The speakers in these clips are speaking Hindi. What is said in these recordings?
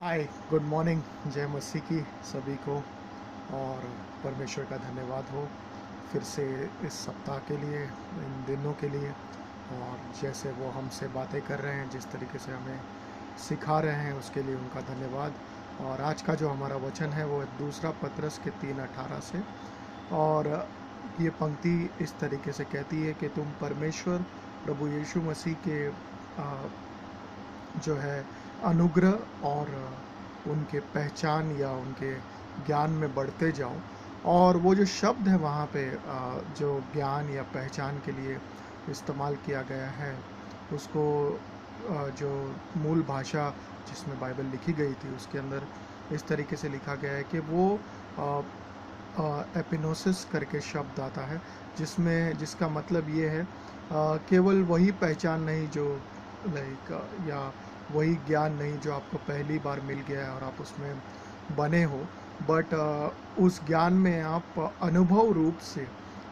हाय, गुड मॉर्निंग। जय मसीह की सभी को। और परमेश्वर का धन्यवाद हो फिर से इस सप्ताह के लिए, इन दिनों के लिए। और जैसे वो हमसे बातें कर रहे हैं, जिस तरीके से हमें सिखा रहे हैं, उसके लिए उनका धन्यवाद। और आज का जो हमारा वचन है वो दूसरा पतरस के 3:18 से। और ये पंक्ति इस तरीके से कहती है कि तुम परमेश्वर प्रभु यीशु मसीह के जो है अनुग्रह और उनके पहचान या उनके ज्ञान में बढ़ते जाओ। और वो जो शब्द है वहाँ पे जो ज्ञान या पहचान के लिए इस्तेमाल किया गया है, उसको जो मूल भाषा जिसमें बाइबल लिखी गई थी उसके अंदर इस तरीके से लिखा गया है कि वो एपिनोसिस करके शब्द आता है, जिसका मतलब ये है केवल वही पहचान नहीं जो लाइक या वही ज्ञान नहीं जो आपको पहली बार मिल गया है और आप उसमें बने हो, बट उस ज्ञान में आप अनुभव रूप से,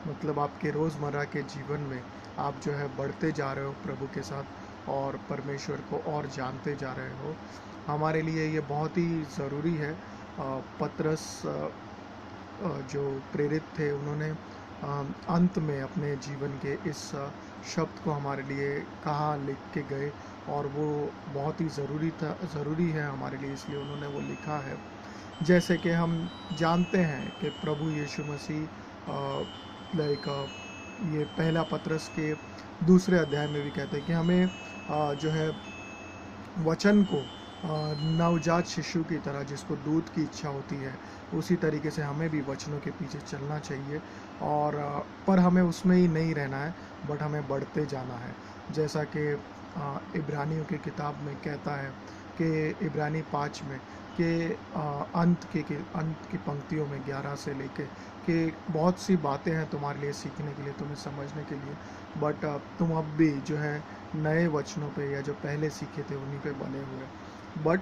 मतलब आपके रोज़मर्रा के जीवन में आप जो है बढ़ते जा रहे हो प्रभु के साथ और परमेश्वर को और जानते जा रहे हो। हमारे लिए ये बहुत ही ज़रूरी है। पतरस जो प्रेरित थे, उन्होंने अंत में अपने जीवन के इस शब्द को हमारे लिए कहा, लिख के गए। और वो बहुत ही ज़रूरी है हमारे लिए, इसलिए उन्होंने वो लिखा है। जैसे कि हम जानते हैं कि प्रभु यीशु मसीह लाइक ये पहला पतरस के दूसरे अध्याय में भी कहते हैं कि हमें जो है वचन को नवजात शिशु की तरह, जिसको दूध की इच्छा होती है, उसी तरीके से हमें भी वचनों के पीछे चलना चाहिए। और पर हमें उसमें ही नहीं रहना है, बट हमें बढ़ते जाना है। जैसा कि इब्रानियों की किताब में कहता है कि इब्रानी 5 में कि अंत की पंक्तियों में 11 से लेके कि बहुत सी बातें हैं तुम्हारे लिए सीखने के लिए, तुम्हें समझने के लिए, बट तुम अब भी जो है नए वचनों पे या जो पहले सीखे थे उन्हीं पे बने हुए। बट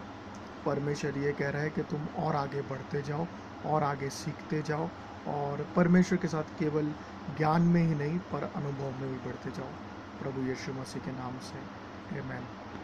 परमेश्वर ये कह रहा है कि तुम और आगे बढ़ते जाओ और आगे सीखते जाओ, और परमेश्वर के साथ केवल ज्ञान में ही नहीं पर अनुभव में भी बढ़ते जाओ। प्रभु यीशु मसीह के नाम से आमेन।